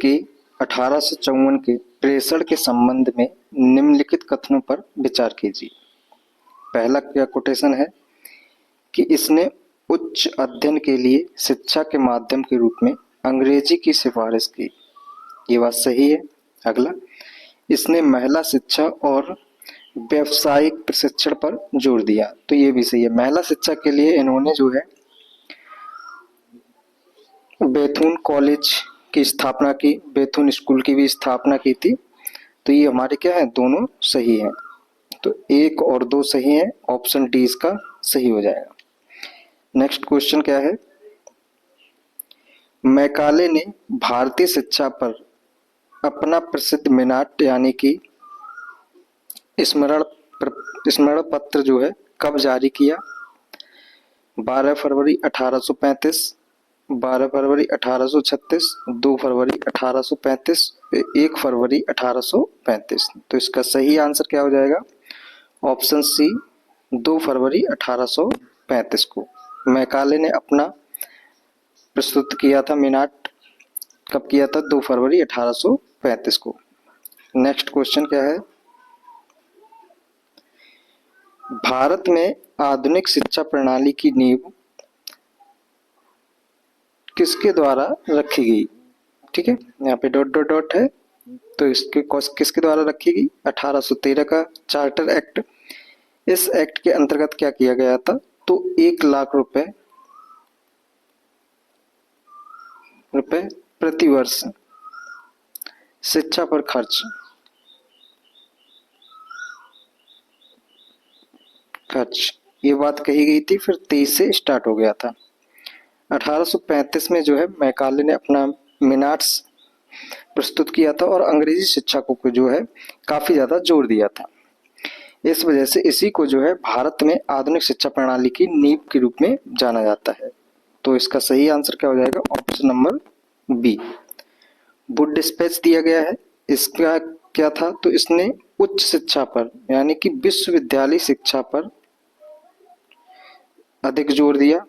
के 1854 के प्रेषण के संबंध में निम्नलिखित कथनों पर विचार कीजिए। पहला क्या कोटेशन है कि इसने उच्च अध्ययन के लिए शिक्षा के माध्यम के रूप में अंग्रेजी की सिफारिश की, ये बात सही है। अगला, इसने महिला शिक्षा और व्यावसायिक प्रशिक्षण पर जोर दिया, तो ये भी सही है। महिला शिक्षा के लिए इन्होंने जो है बेथुन कॉलेज की स्थापना की, बेथुन स्कूल की भी स्थापना की थी। तो ये हमारे क्या है, दोनों सही हैं। तो 1 और 2 सही है, ऑप्शन डी इसका सही हो जाएगा। नेक्स्ट क्वेश्चन क्या है, मैकाले ने भारतीय शिक्षा पर अपना प्रसिद्ध मिनाट यानी कि स्मरण पत्र जो है कब जारी किया? 12 फरवरी 1835, 12 फरवरी 1836, 2 फरवरी 1835, 1 फरवरी 1835। तो इसका सही आंसर क्या हो जाएगा? ऑप्शन सी 2 फरवरी 1835 को मैकाले ने अपना प्रस्तुत किया था मिनाट। कब किया था? 2 फरवरी 1835 को। नेक्स्ट क्वेश्चन क्या है, भारत में आधुनिक शिक्षा प्रणाली की नींव किसके द्वारा रखी गई? ठीक है, यहाँ पे डॉट डॉट डॉट है, तो इसके किसके द्वारा रखी गई? 1813 का चार्टर एक्ट। इस एक्ट के अंतर्गत क्या किया गया था? तो 1 लाख रुपए प्रति वर्ष शिक्षा पर खर्च ये बात कही गई थी। फिर 23 से स्टार्ट हो गया था। 1835 में जो है मैकाले ने अपना मिनाट्स प्रस्तुत किया था और अंग्रेजी शिक्षकों को जो है काफी ज्यादा जोर दिया था। इस वजह से इसी को जो है भारत में आधुनिक शिक्षा प्रणाली की नींव के रूप में जाना जाता है। तो इसका सही आंसर क्या हो जाएगा? Option number B. Wood dispatch दिया गया है, इसका क्या था? तो इसने उच्च शिक्षा पर यानी कि विश्वविद्यालय शिक्षा पर अधिक जोर दिया।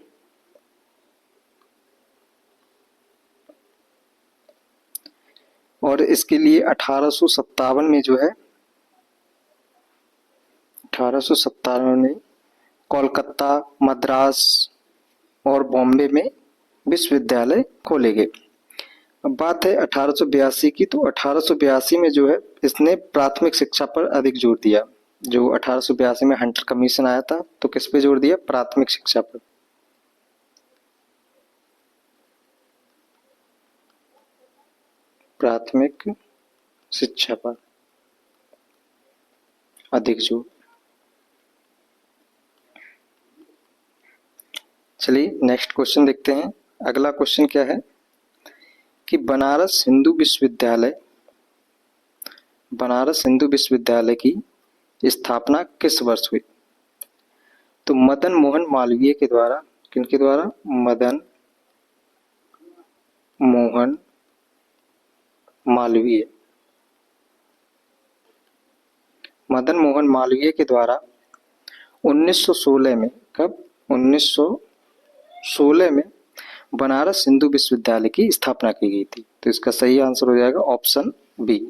और इसके लिए 1857 में जो है 1857 में कोलकाता, मद्रास और बॉम्बे में विश्वविद्यालय खोले गए। अब बात है 1882 की, तो 1882 में जो है इसने प्राथमिक शिक्षा पर अधिक जोर दिया। जो 1882 में हंटर कमीशन आया था, तो किस पे जोर दिया? प्राथमिक शिक्षा पर। प्राथमिक शिक्षा पर अधिक जोर। चलिए नेक्स्ट क्वेश्चन देखते हैं। अगला क्वेश्चन क्या है कि बनारस हिंदू विश्वविद्यालय की स्थापना किस वर्ष हुई? तो मदन मोहन मालवीय के द्वारा। किनके द्वारा? मदन मोहन मालवीय। मदन मोहन मालवीय के द्वारा 1916 में, कब? 1916 में बनारस हिंदू विश्वविद्यालय की स्थापना की गई थी। तो इसका सही आंसर हो जाएगा ऑप्शन बी।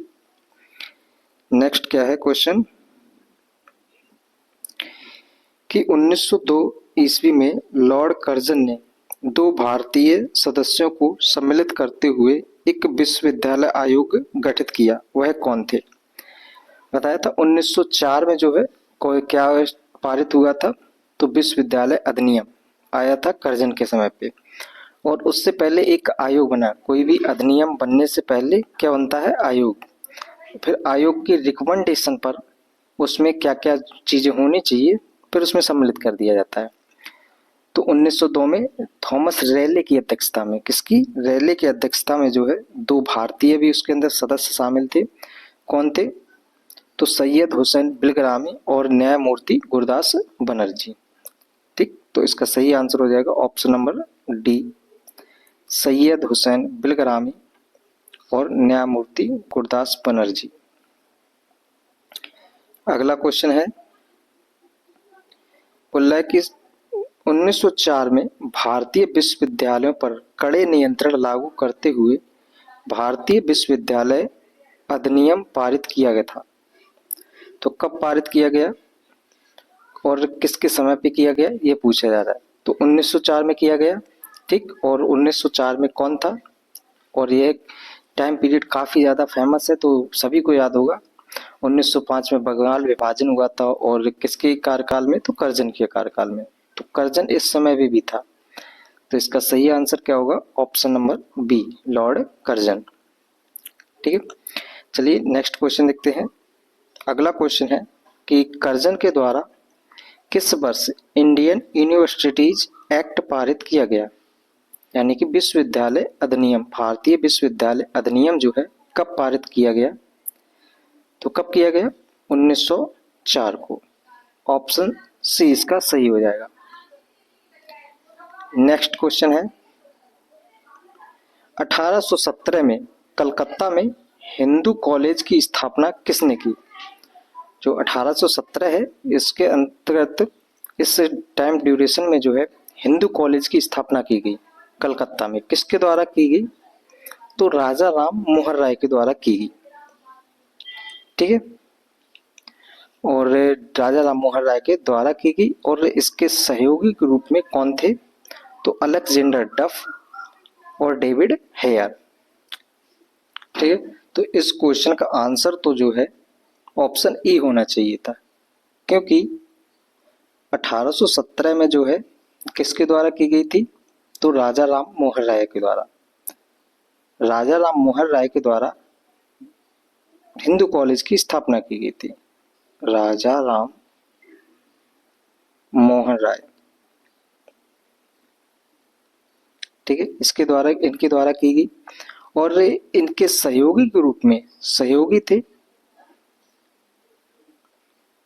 नेक्स्ट क्या है क्वेश्चन कि 1902 ईस्वी में लॉर्ड कर्जन ने 2 भारतीय सदस्यों को सम्मिलित करते हुए एक विश्वविद्यालय आयोग गठित किया। वह कौन थे? बताया था 1904 में जो है कोई क्या पारित हुआ था? तो विश्वविद्यालय अधिनियम आया था कर्जन के समय पे। और उससे पहले एक आयोग बना। कोई भी अधिनियम बनने से पहले क्या बनता है? आयोग। फिर आयोग की रिकमेंडेशन पर उसमें क्या क्या चीजें होनी चाहिए फिर उसमें सम्मिलित कर दिया जाता है। तो 1902 में थॉमस रेले की अध्यक्षता में, किसकी? रेले की अध्यक्षता में जो है 2 भारतीय भी उसके अंदर सदस्य शामिल थे। कौन थे? तो सैयद हुसैन बिलग्रामी और न्यायमूर्ति गुरदास बनर्जी। ठीक, तो इसका सही आंसर हो जाएगा option number D, Syed Hussain Bilgrami और न्यायमूर्ति गुरदास बनर्जी। अगला क्वेश्चन है, बोला है कि 1904 में भारतीय विश्वविद्यालयों पर कड़े नियंत्रण लागू करते हुए भारतीय विश्वविद्यालय अधिनियम पारित किया गया था। तो कब पारित किया गया और किसके समय पे किया गया ये पूछा जा रहा है। तो 1904 में किया गया, ठीक। और 1904 में कौन था, और ये टाइम पीरियड काफी ज्यादा फेमस है तो सभी को याद होगा। 1905 में बंगाल विभाजन हुआ था, और किसके कार्यकाल में, तो कर्जन के कार्यकाल में। तो कर्जन इस समय भी था। तो इसका सही आंसर क्या होगा, option number B, Lord Curzon. ठीक है, चलिए नेक्स्ट क्वेश्चन देखते हैं। अगला क्वेश्चन है कि कर्जन के द्वारा किस वर्ष इंडियन यूनिवर्सिटीज एक्ट पारित किया गया, यानी कि विश्वविद्यालय अधिनियम, भारतीय विश्वविद्यालय अधिनियम जो है कब पारित किया गया। तो कब किया गया, 1904 को। ऑप्शन सी इसका सही हो जाएगा। नेक्स्ट क्वेश्चन है 1817 में कलकत्ता में हिंदू कॉलेज की स्थापना किसने की। जो 1817 है इसके अंतर्गत इस टाइम ड्यूरेशन में जो है हिंदू कॉलेज की स्थापना की गई कलकत्ता में, किसके द्वारा की गई, तो राजा राम मोहन राय के द्वारा की गई। ठीक है, और राजा राम मोहन राय के द्वारा की गई, और इसके सहयोगी के रूप में कौन थे, तो अलेक्जेंडर डफ और डेविड हेयर। ठीक है, तो इस क्वेश्चन का आंसर तो जो है ऑप्शन ई होना चाहिए था, क्योंकि 1817 में जो है किसके द्वारा की गई थी, तो राजा राम मोहन राय के द्वारा। राजा राम मोहन राय के द्वारा हिंदू कॉलेज की स्थापना की गई थी, राजा राम मोहन राय। ठीक है, इसके द्वारा, इनके द्वारा की गई, और इनके सहयोगी के रूप में सहयोगी थे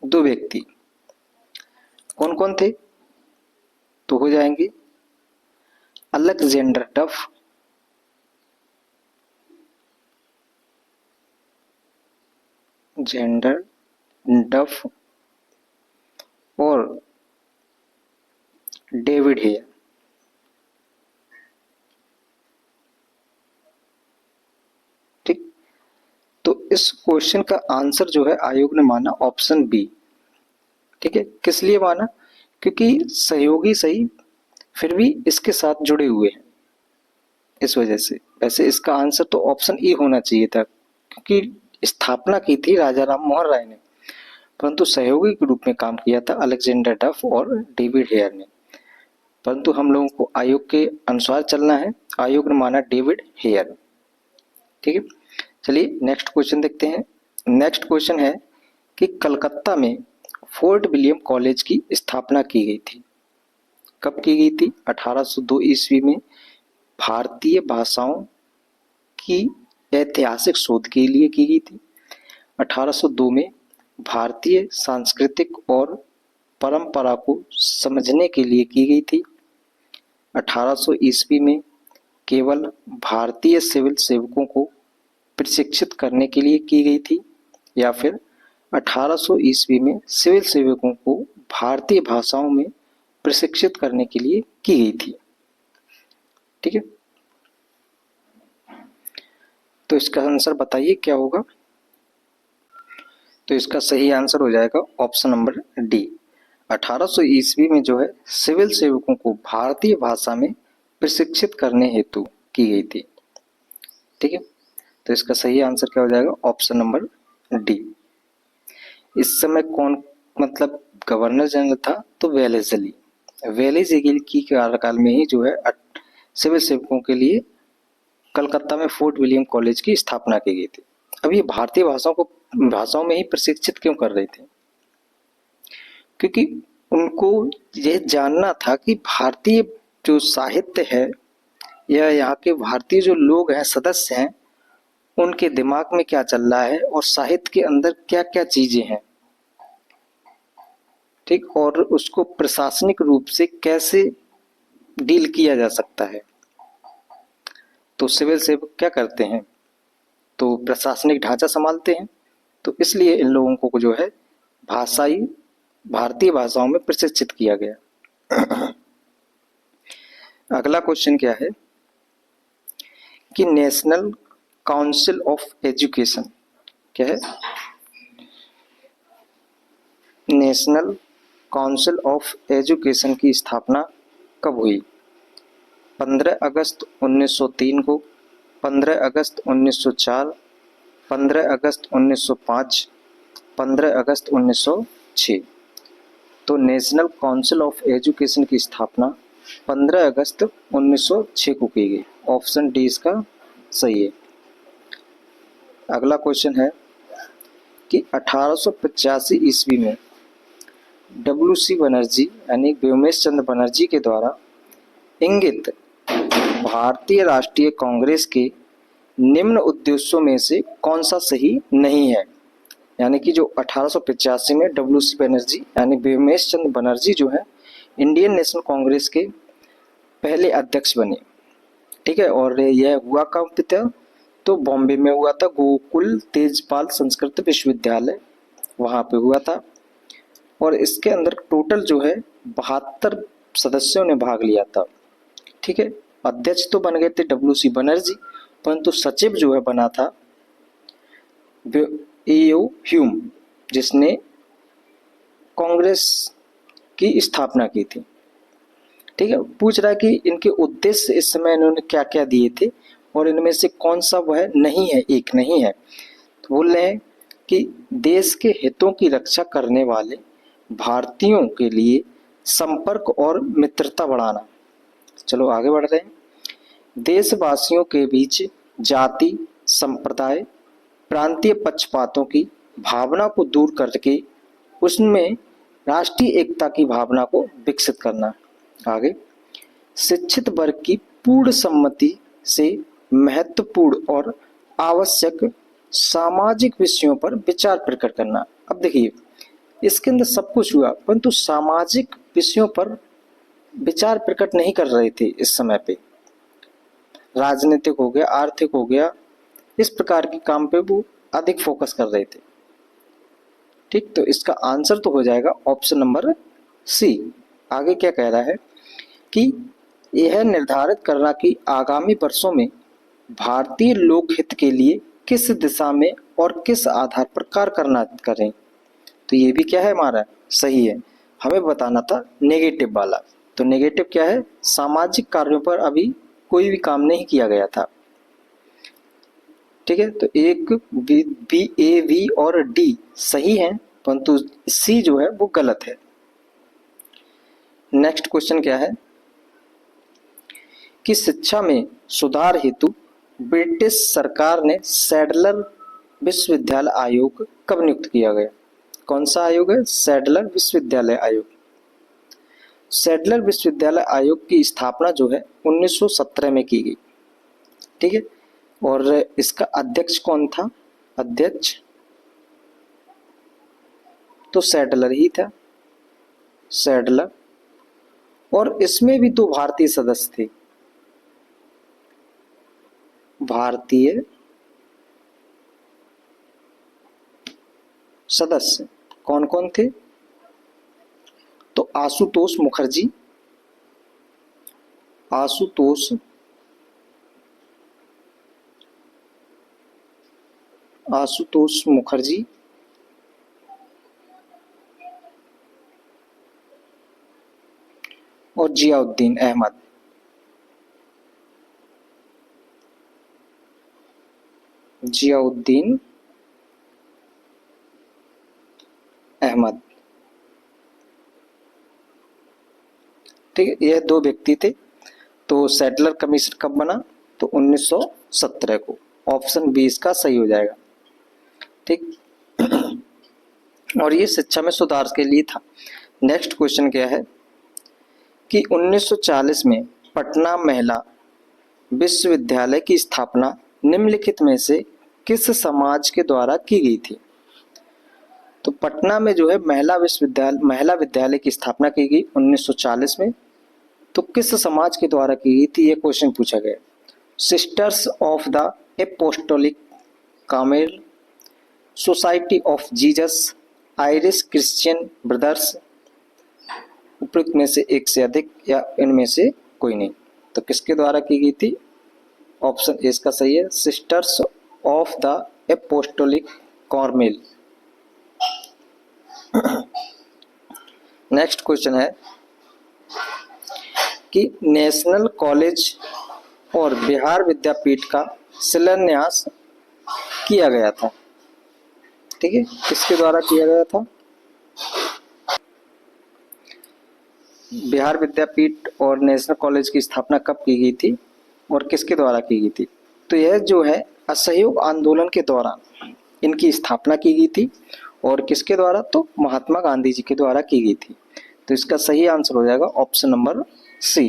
दो व्यक्ति। कौन कौन थे, तो हो जाएंगे अलेक्जेंडर डफ और डेविड हेयर। ठीक, तो इस क्वेश्चन का आंसर जो है आयोग ने माना ऑप्शन बी। ठीक है, किस लिए माना, क्योंकि सहयोगी सही फिर भी इसके साथ जुड़े हुए हैं, इस वजह से। वैसे इसका आंसर तो ऑप्शन ई होना चाहिए था, क्योंकि स्थापना की थी राजा राम मोहन राय ने, परंतु सहयोगी के रूप में काम किया था अलेक्जेंडर डफ और डेविड हेयर ने। परंतु हम लोगों को आयोग के अनुसार चलना है, आयोग ने माना डेविड हेयर। ठीक है, चलिए नेक्स्ट क्वेश्चन देखते हैं। नेक्स्ट क्वेश्चन है कि कलकत्ता में फोर्ट विलियम कॉलेज की स्थापना की गई थी। कब की गई थी, 1802 ईस्वी में भारतीय भाषाओं की ऐतिहासिक शोध के लिए की गई थी। 1802 में भारतीय सांस्कृतिक और परंपरा को समझने के लिए की गई थी। 1800 ईस्वी में केवल भारतीय सिविल सेवकों को प्रशिक्षित करने के लिए की गई थी, या फिर 1800 ईस्वी में सिविल सेवकों को भारतीय भाषाओं में प्रशिक्षित करने के लिए की गई थी। ठीक है, तो इसका आंसर बताइए क्या होगा। तो इसका सही आंसर हो जाएगा ऑप्शन नंबर डी। 1800 ईस्वी में जो है सिविल सेवकों को भारतीय भाषा में प्रशिक्षित करने हेतु की गई थी। ठीक है, तो इसका सही आंसर क्या हो जाएगा, ऑप्शन नंबर डी। इस समय कौन मतलब गवर्नर जनरल था, तो वेलेस्ली की कार्यकाल में ही जो है सिविल सेवकों के लिए कलकत्ता में फोर्ट विलियम कॉलेज की स्थापना की गई थी। अब ये भारतीय भाषाओं में ही प्रशिक्षित क्यों कर रहे थे, क्योंकि उनको यह जानना था कि भारतीय जो साहित्य है या यहाँ के भारतीय जो लोग हैं, सदस्य हैं, उनके दिमाग में क्या चल रहा है और साहित्य के अंदर क्या क्या चीजें हैं। ठीक, और उसको प्रशासनिक रूप से कैसे डील किया जा सकता है। तो सिविल सेवक क्या करते हैं, तो प्रशासनिक ढांचा संभालते हैं। तो इसलिए इन लोगों को जो है भारतीय भाषाओं में प्रशिक्षित किया गया। अगला क्वेश्चन क्या है कि नेशनल काउंसिल ऑफ एजुकेशन क्या है? नेशनल काउंसिल ऑफ एजुकेशन की स्थापना कब हुई? 15 अगस्त 1903 को, 15 अगस्त 1904, 15 अगस्त 1905, 15 अगस्त 1906। तो नेशनल काउंसिल ऑफ एजुकेशन की स्थापना 15 अगस्त 1906 को की गई। ऑप्शन डी इसका सही है। अगला क्वेश्चन है कि 1885 ईस्वी में डब्ल्यू.सी. बनर्जी यानी व्योमेश चंद्र बनर्जी के द्वारा इंगित भारतीय राष्ट्रीय कांग्रेस के निम्न उद्देश्यों में से कौन सा सही नहीं है? यानी कि जो 1885 में डब्ल्यू.सी. बनर्जी यानी व्योमेश चंद्र बनर्जी जो है इंडियन नेशनल कांग्रेस के पहले अध्यक्ष बने, ठीक है। और यह हुआ कहाँ पे था? तो बॉम्बे में हुआ था, गोकुल तेजपाल संस्कृत विश्वविद्यालय वहाँ पे हुआ था। और इसके अंदर टोटल जो है 72 सदस्यों ने भाग लिया था, ठीक है। अध्यक्ष तो बन गए थे डब्ल्यू.सी. बनर्जी, परंतु सचिव जो है बना था ए.ओ. ह्यूम, जिसने कांग्रेस की स्थापना की थी, ठीक है। पूछ रहा है कि इनके उद्देश्य इस समय इन्होंने क्या क्या दिए थे और इनमें से कौन सा वह नहीं है, एक नहीं है। तो बोल रहे हैं कि देश के हितों की रक्षा करने वाले भारतीयों के लिए संपर्क और मित्रता बढ़ाना। चलो आगे बढ़ रहे हैं। देशवासियों के बीच जाति, संप्रदाय, प्रांतीय पक्षपातों की भावना को दूर करके उसमें राष्ट्रीय एकता की भावना को विकसित करना। आगे, शिक्षित वर्ग की पूर्ण सम्मति से महत्वपूर्ण और आवश्यक सामाजिक विषयों पर विचार प्रकट करना। अब देखिए, इसके अंदर सब कुछ हुआ, परंतु सामाजिक विषयों पर विचार प्रकट नहीं कर रहे थे इस समय पे। राजनीतिक हो गया, आर्थिक हो गया, इस प्रकार के काम पे वो अधिक फोकस कर रहे थे, ठीक। तो इसका आंसर तो हो जाएगा ऑप्शन नंबर सी। आगे क्या कह रहा है कि यह निर्धारित करना कि आगामी वर्षों में भारतीय लोकहित के लिए किस दिशा में और किस आधार पर कार्य करना करें। तो ये भी क्या है, हमारा सही है। हमें बताना था नेगेटिव वाला। तो नेगेटिव क्या है? सामाजिक कार्यों पर अभी कोई भी काम नहीं किया गया था, ठीक है। तो एक बी, ए, वी और डी सही है, परंतु सी जो है वो गलत है। नेक्स्ट क्वेश्चन क्या है कि शिक्षा में सुधार हेतु ब्रिटिश सरकार ने सैडलर विश्वविद्यालय आयोग कब नियुक्त किया गया? कौन सा आयोग है? सैडलर विश्वविद्यालय आयोग। सैडलर विश्वविद्यालय आयोग की स्थापना जो है 1917 में की गई, ठीक है। और इसका अध्यक्ष कौन था? अध्यक्ष तो सैडलर ही था, सैडलर। और इसमें भी 2 भारतीय सदस्य थे। भारतीय सदस्य कौन कौन थे? तो आशुतोष मुखर्जी, आशुतोष मुखर्जी, और जियाउद्दीन अहमद। जियाउद्दीन अहमद, ठीक है। यह 2 व्यक्ति थे। तो सैडलर कमीशन कब बना? तो 1917 को। ऑप्शन बी इसका सही हो जाएगा, ठीक। और ये शिक्षा में सुधार के लिए था। नेक्स्ट क्वेश्चन क्या है कि 1940 में पटना महिला विश्वविद्यालय की स्थापना निम्नलिखित में से किस समाज के द्वारा की गई थी? तो पटना में जो है महिला विद्यालय की स्थापना की गई 1940 में। तो किस समाज के द्वारा की गई थी, ये क्वेश्चन पूछा गया। Sisters of the apostolic Carmel, society of Jesus, Irish Christian brothers, उपयुक्त में से एक से अधिक या इनमें से कोई नहीं। तो किसके द्वारा की गई थी? ऑप्शन ए इसका सही है, sisters of the apostolic Carmel. Next question है कि नेशनल कॉलेज और बिहार विद्यापीठ का शिलान्यास किया गया था। ठीक है, किसके द्वारा किया गया था? बिहार विद्यापीठ और नेशनल कॉलेज की स्थापना कब की गई थी और किसके द्वारा की गई थी? तो यह जो है असहयोग आंदोलन के दौरान इनकी स्थापना की गई थी। और किसके द्वारा? तो महात्मा गांधी जी के द्वारा की गई थी। तो इसका सही आंसर हो जाएगा ऑप्शन नंबर सी।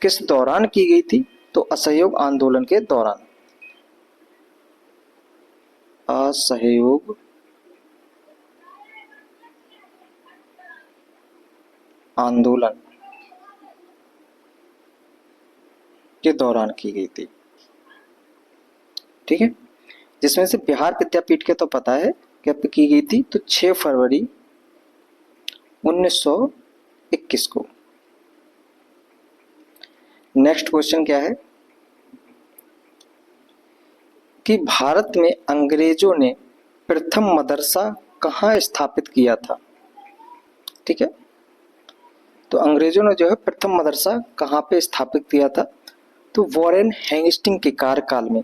किस दौरान की गई थी? तो असहयोग आंदोलन के दौरान। असहयोग आंदोलन के दौरान की गई थी। ठीक है, जिसमें से बिहार विद्यापीठ के तो पता है कब की गई थी, तो 6 फरवरी 1921 को। नेक्स्ट क्वेश्चन क्या है कि भारत में अंग्रेजों ने प्रथम मदरसा कहाँ स्थापित किया था? ठीक है, तो अंग्रेजों ने जो है प्रथम मदरसा कहाँ पे स्थापित किया था? तो वॉरेन हेस्टिंग के कार्यकाल में।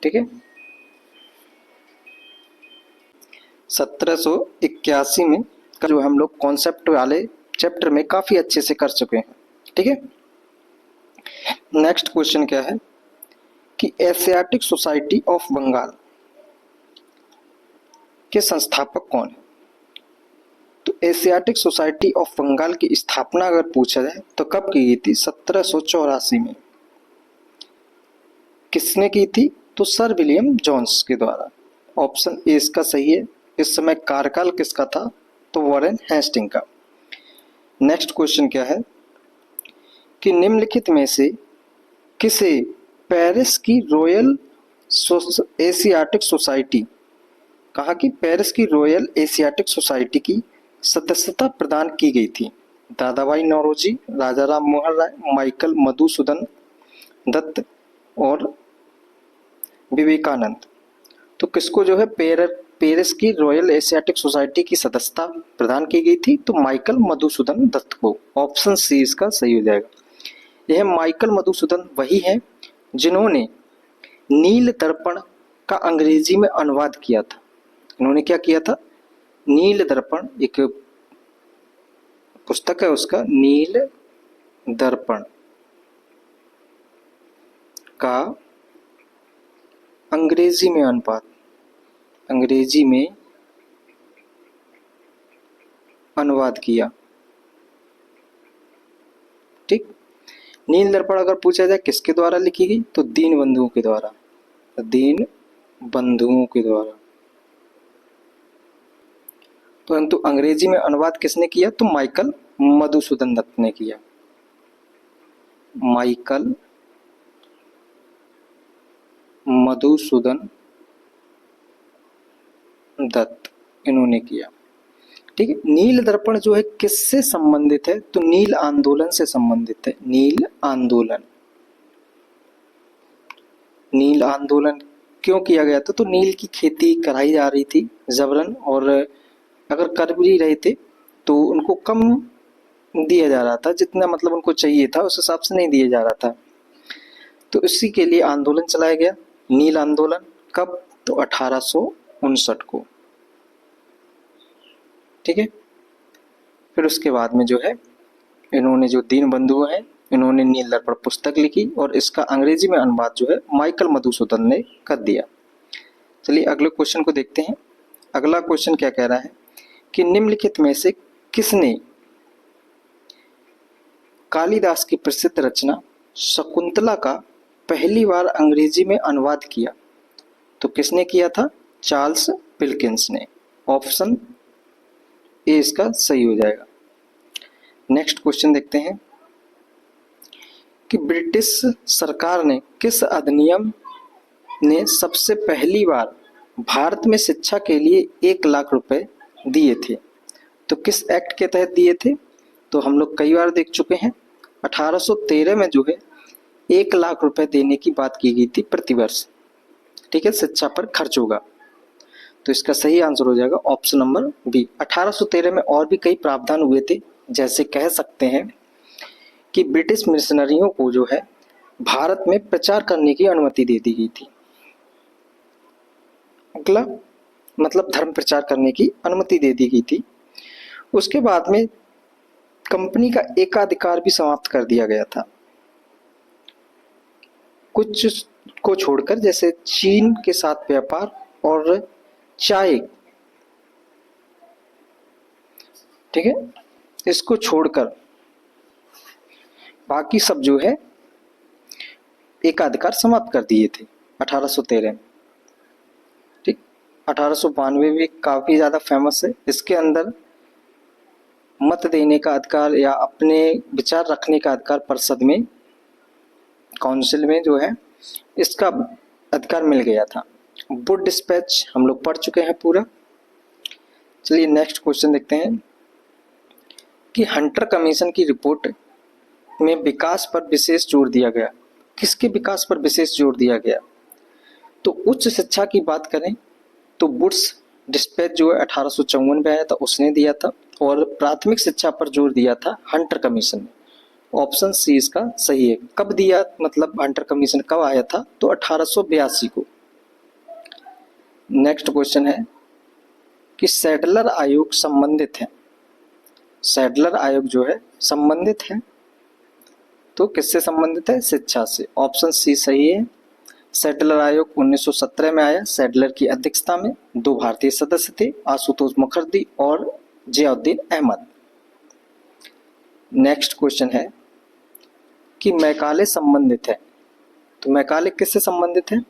ठीक है, 1781 में जो हम लोग कॉन्सेप्ट वाले चैप्टर में काफी अच्छे से कर चुके हैं। ठीक है, नेक्स्ट क्वेश्चन क्या है कि एशियाटिक सोसाइटी ऑफ बंगाल के संस्थापक कौन है? तो एशियाटिक सोसाइटी ऑफ बंगाल की स्थापना अगर पूछा जाए तो कब की गई थी? 1784 में। किसने की थी? तो सर विलियम जोन्स के द्वारा। ऑप्शन ए इसका सही है। इस समय कार्यकाल किसका था? तो वॉरेन हेस्टिंग का। नेक्स्ट क्वेश्चन क्या है कि निम्नलिखित में से किसे पेरिस की रॉयल एशियाटिक सोसाइटी, कहा कि पेरिस की रॉयल एशियाटिक सोसाइटी की सदस्यता प्रदान की गई थी? दादाभाई नौरोजी, राजा राम मोहन राय, माइकल मधुसूदन दत्त और विवेकानंद। तो किसको जो है पेरिस की रॉयल एशियाटिक सोसाइटी की सदस्यता प्रदान की गई थी? तो माइकल मधुसूदन दत्त को। ऑप्शन सी इसका सही हो जाएगा। यह माइकल मधुसूदन वही है जिन्होंने नील दर्पण का अंग्रेजी में अनुवाद किया था। इन्होंने क्या किया था? नील दर्पण, एक पुस्तक है उसका, नील दर्पण का अंग्रेजी में अनुवाद किया। ठीक, नील दर्पण अगर पूछा जाए किसके द्वारा लिखी गई? तो दीन बंधुओं के द्वारा। दीन बंधुओं के द्वारा। परंतु अंग्रेजी में अनुवाद किसने किया? तो माइकल मधुसूदन दत्त ने किया। माइकल मधुसूदन दत्त इन्होंने किया। ठीक है, नील दर्पण जो है किससे संबंधित है? तो नील आंदोलन से संबंधित है। नील आंदोलन क्यों किया गया था? तो नील की खेती कराई जा रही थी जबरन, और अगर कर भी रहे थे तो उनको कम दिया जा रहा था, जितना मतलब उनको चाहिए था उस हिसाब से नहीं दिया जा रहा था। तो इसी के लिए आंदोलन चलाया गया, नील आंदोलन। कब? तो 1859 को। ठीक है, फिर उसके बाद में जो है इन्होंने, जो दीन बंधु हैं, इन्होंने नील दर्पण पुस्तक लिखी और इसका अंग्रेजी में अनुवाद जो है माइकल मधुसूदन ने कर दिया। चलिए अगले क्वेश्चन को देखते हैं। अगला क्वेश्चन क्या कह रहा है कि निम्नलिखित में से किसने कालिदास की प्रसिद्ध रचना शकुंतला का पहली बार अंग्रेजी में अनुवाद किया? तो किसने किया था? चार्ल्स विल्किंस ने। ऑप्शन ए इसका सही हो जाएगा। नेक्स्ट क्वेश्चन देखते हैं कि ब्रिटिश सरकार ने किस अधिनियम ने सबसे पहली बार भारत में शिक्षा के लिए 1 लाख रुपए दिए थे? तो किस एक्ट के तहत दिए थे? तो हम लोग कई बार देख चुके हैं। 1813 में जो है 1 लाख रुपए देने की बात की गई थी प्रतिवर्ष। ठीक है, शिक्षा पर खर्च होगा। तो इसका सही आंसर हो जाएगा ऑप्शन नंबर बी। 1813 में और भी कई प्रावधान हुए थे, जैसे कह सकते हैं कि ब्रिटिश मिशनरियों को जो है भारत में प्रचार करने की अनुमति दे दी गई थी। अगला मतलब धर्म प्रचार करने की अनुमति दे दी गई थी। उसके बाद में कंपनी का एकाधिकार भी समाप्त कर दिया गया था, कुछ को छोड़कर, जैसे चीन के साथ व्यापार और चाय, ठीक है, इसको छोड़कर बाकी सब जो है एकाधिकार समाप्त कर दिए थे 1813 में। ठीक, 1892 भी काफी ज्यादा फेमस है। इसके अंदर मत देने का अधिकार या अपने विचार रखने का अधिकार परिषद में, काउंसिल में जो है इसका अधिकार मिल गया था। वुड डिस्पैच हम लोग पढ़ चुके हैं पूरा। चलिए नेक्स्ट क्वेश्चन देखते हैं कि हंटर कमीशन की रिपोर्ट में विकास पर विशेष जोर दिया गया। किसके विकास पर विशेष जोर दिया गया? तो उच्च शिक्षा की बात करें तो वुड्स डिस्पैच जो है 1854 में आया था, उसने दिया था। और प्राथमिक शिक्षा पर जोर दिया था हंटर कमीशन ने। ऑप्शन सी इसका सही है। कब दिया, मतलब हंटर कमीशन कब आया था? तो 1882 को। नेक्स्ट क्वेश्चन है कि सैडलर आयोग संबंधित है। सैडलर आयोग जो है संबंधित है, तो किससे संबंधित है? शिक्षा से। ऑप्शन सी सही है। सैडलर आयोग 1917 में आया। सैडलर की अध्यक्षता में 2 भारतीय सदस्य थे, आशुतोष मुखर्जी और जियाउद्दीन अहमद। नेक्स्ट क्वेश्चन है कि मैकाले संबंधित है। तो मैकाले किससे संबंधित है?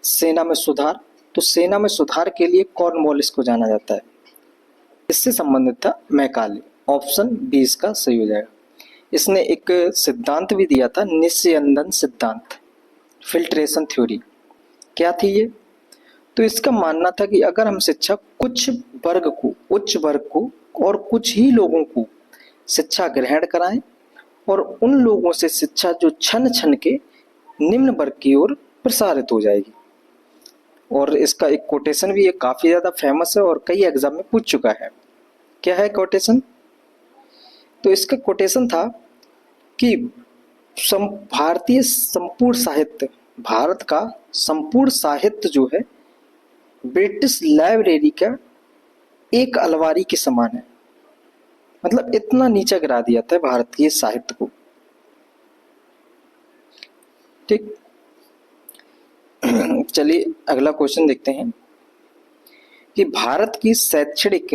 सेना में सुधार। तो सेना में सुधार के लिए कॉर्नवालिस को जाना जाता है, इससे संबंधित था मैकाले। ऑप्शन बी इसका सही हो जाएगा। इसने एक सिद्धांत भी दिया था, निस्यंदन सिद्धांत, फिल्ट्रेशन थ्योरी। क्या थी ये? तो इसका मानना था कि अगर हम शिक्षा कुछ वर्ग को, उच्च वर्ग को और कुछ ही लोगों को शिक्षा ग्रहण कराएं और उन लोगों से शिक्षा जो छन छन के निम्न वर्ग की ओर प्रसारित हो जाएगी। और इसका एक कोटेशन भी है, काफी ज्यादा फेमस है और कई एग्जाम में पूछ चुका है। क्या है कोटेशन? तो इसका कोटेशन था कि भारतीय संपूर्ण साहित्य, भारत का संपूर्ण साहित्य जो है ब्रिटिश लाइब्रेरी का एक अलमारी के समान है। मतलब इतना नीचा गिरा दिया था भारत के साहित्य को। ठीक, चलिए अगला क्वेश्चन देखते हैं कि भारत की शैक्षणिक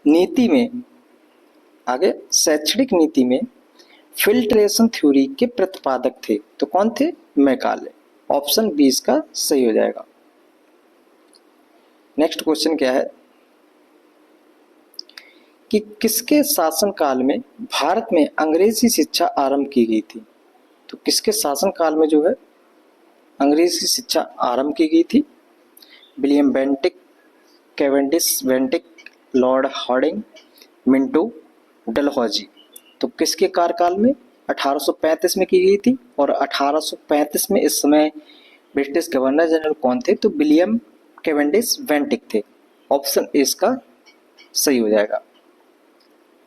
नीति में, आगे शैक्षणिक नीति में फिल्ट्रेशन थ्योरी के प्रतिपादक थे। तो कौन थे? मैकाले। ऑप्शन बी इसका सही हो जाएगा। नेक्स्ट क्वेश्चन क्या है कि किसके शासनकाल में भारत में अंग्रेजी शिक्षा आरंभ की गई थी? तो किसके शासनकाल में जो है अंग्रेजी शिक्षा आरंभ की गई थी? William Bentinck, Cavendish Bentinck, Lord Hardinge, Minto Dalhousie. तो किसके कार्यकाल में? 1835 में की गई थी। और 1835 में इस समय ब्रिटिश गवर्नर जनरल कौन थे? तो विलियम कैवेंडिश बेंटिक थे। ऑप्शन ए इसका सही हो जाएगा।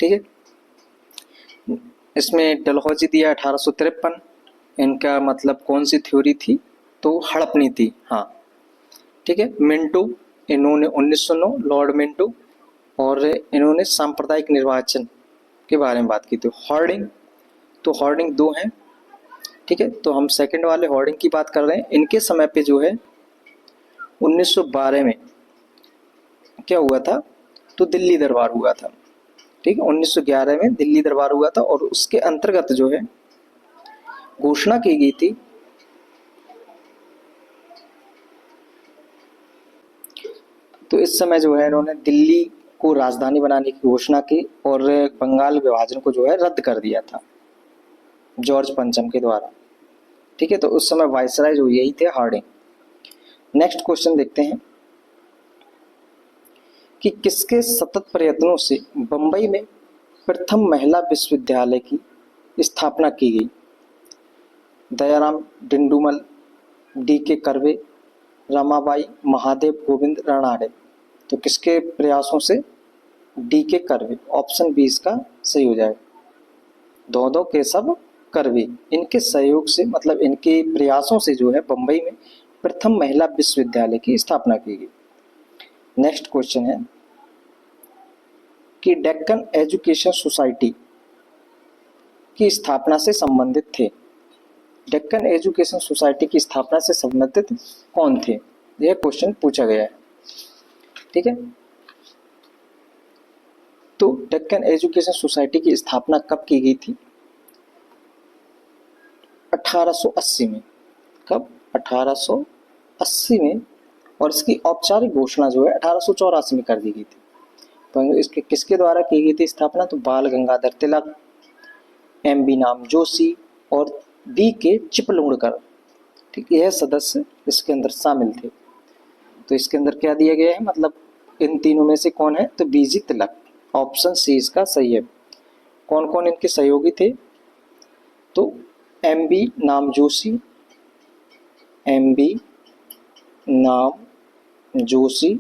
ठीक है, इसमें डलहौजी दिया 1853। इनका मतलब कौन सी थ्योरी थी? तो हड़प नीति। हाँ ठीक है। मिंटो, इन्होंने 1909, लॉर्ड मिंटो, और इन्होंने सांप्रदायिक निर्वाचन के बारे में बात की थी। हॉर्डिंग, तो हॉर्डिंग 2 हैं। ठीक है, तो हम सेकंड वाले हॉर्डिंग की बात कर रहे हैं। इनके समय पे जो है 1912 में क्या हुआ था? तो दिल्ली दरबार हुआ था। ठीक है, 1911 में दिल्ली दरबार हुआ था और उसके अंतर्गत जो है घोषणा की गई थी तो इस समय जो है इन्होंने दिल्ली को राजधानी बनाने की घोषणा की और बंगाल विभाजन को जो है रद्द कर दिया था जॉर्ज पंचम के द्वारा। ठीक है, तो उस समय वायसराय जो यही थे, हार्डिंग। नेक्स्ट क्वेश्चन देखते हैं कि किसके सतत प्रयत्नों से बंबई में प्रथम महिला विश्वविद्यालय की स्थापना की गई? दयाराम डिंडुमल, D.K. कर्वे, रमाबाई, महादेव गोविंद रानड़े। तो किसके प्रयासों से? D.K. कर्वे, ऑप्शन बी इसका सही हो जाएगा। दो केशव कर्वे, इनके सहयोग से मतलब इनके प्रयासों से जो है बंबई में प्रथम महिला विश्वविद्यालय की स्थापना की गई। नेक्स्ट क्वेश्चन है कि डेक्कन एजुकेशन सोसाइटी की स्थापना से संबंधित थे। डेक्कन एजुकेशन सोसाइटी की स्थापना से संबंधित कौन थे? यह क्वेश्चन पूछा गया है। ठीक है, तो डेक्कन एजुकेशन सोसाइटी की स्थापना कब की गई थी? 1880 में। कब? 1880 में। और इसकी औपचारिक घोषणा जो है 1884 में कर दी गई थी। तो इसके किसके द्वारा की गई थी स्थापना? तो बाल गंगाधर तिलक, M.B. नाम जोशी और B.K. चिपलूणकर। ठीक, यह सदस्य इसके अंदर शामिल थे। तो इसके अंदर क्या दिया गया है, मतलब इन तीनों में से कौन है? तो B.G. तिलक, ऑप्शन सी इसका सही है। कौन कौन इनके सहयोगी थे? तो M.B. नाम जोशी, M.B. नाम जोशी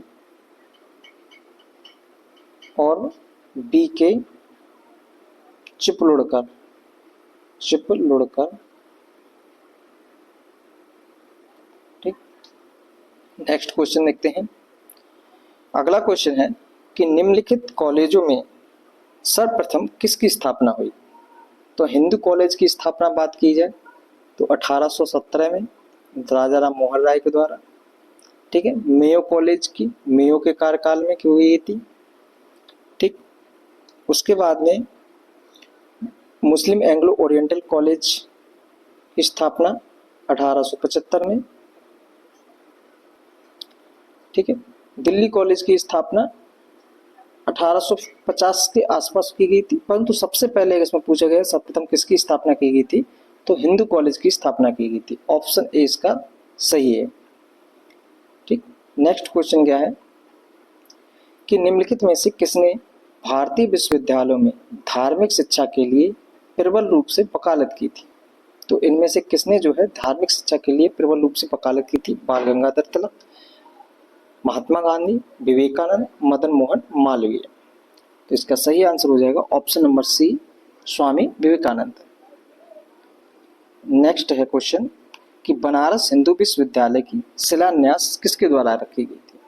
और B.K. चिपलूणकर। ठीक, नेक्स्ट क्वेश्चन देखते हैं। अगला क्वेश्चन है कि निम्नलिखित कॉलेजों में सर्वप्रथम किसकी स्थापना हुई? तो हिंदू कॉलेज की स्थापना बात की जाए तो 1817 में राजा राम मोहन राय के द्वारा। ठीक है, मेयो कॉलेज की मेयो के कार्यकाल में की हुई थी। ठीक, उसके बाद में मुस्लिम एंग्लो ओरिएंटल कॉलेज की स्थापना 1875 में। ठीक है, दिल्ली कॉलेज की स्थापना 1850 के आसपास की गई थी, परंतु सबसे पहले इसमें पूछा गया सर्वप्रथम किसकी स्थापना की गई थी? तो हिंदू कॉलेज की स्थापना की गई थी। ऑप्शन ए इसका सही है। ठीक, नेक्स्ट क्वेश्चन क्या है कि निम्नलिखित में से किसने भारतीय विश्वविद्यालयों में धार्मिक शिक्षा के लिए प्रबल रूप से वकालत की थी? तो इनमें से किसने जो है धार्मिक शिक्षा के लिए प्रबल रूप से वकालत की थी? बाल गंगाधर तिलक, महात्मा गांधी, विवेकानंद, मदन मोहन मालवीय। तो इसका सही आंसर हो जाएगा option number C, Swami Vivekananda. Next है क्वेश्चन कि बनारस हिंदू विश्वविद्यालय की शिलान्यास किसके द्वारा रखी गई थी?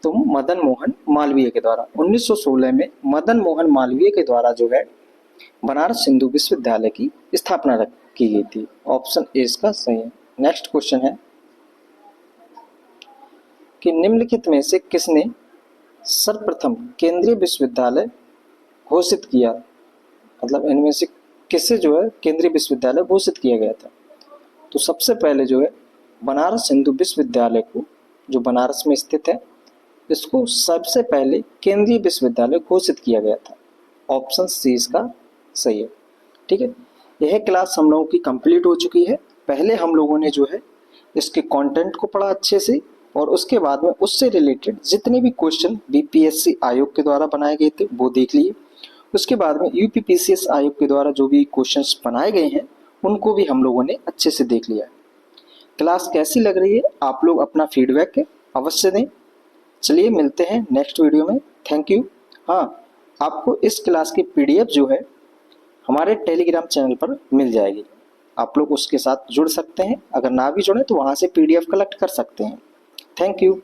तो मदन मोहन मालवीय के द्वारा। 1916 में मदन मोहन मालवीय के द्वारा जो है बनारस हिंदू विश्वविद्यालय की स्थापना की गई थी। ऑप्शन ए इसका सही है। नेक्स्ट क्वेश्चन है कि निम्नलिखित में से किसने सर्वप्रथम केंद्रीय विश्वविद्यालय घोषित किया? मतलब इनमें से किसे जो है केंद्रीय विश्वविद्यालय घोषित किया गया था? तो सबसे पहले जो है बनारस हिंदू विश्वविद्यालय को, जो बनारस में स्थित है, इसको सबसे पहले केंद्रीय विश्वविद्यालय घोषित किया गया था। ऑप्शन सी इसका सही है। ठीक है, यह क्लास हम लोगों की कंप्लीट हो चुकी है। पहले हम लोगों ने जो है इसके कंटेंट को पढ़ा अच्छे से, और उसके बाद में उससे रिलेटेड जितने भी क्वेश्चन बीपीएससी आयोग के द्वारा बनाए गए थे वो देख लिए। उसके बाद में यूपीपीसीएस आयोग के द्वारा जो भी क्वेश्चंस बनाए गए हैं उनको भी हम लोगों ने अच्छे से देख लिया। क्लास कैसी लग रही है आप लोग अपना फीडबैक अवश्य दें। चलिए मिलते हैं नेक्स्ट वीडियो में। Thank you. हाँ, आपको इस क्लास की पीडीएफ जो है हमारे टेलीग्राम चैनल पर मिल जाएगी। आप लोग उसके साथ जुड़ सकते हैं। अगर ना भी जुड़े तो वहाँ से पीडीएफ कलेक्ट कर सकते हैं। Thank you.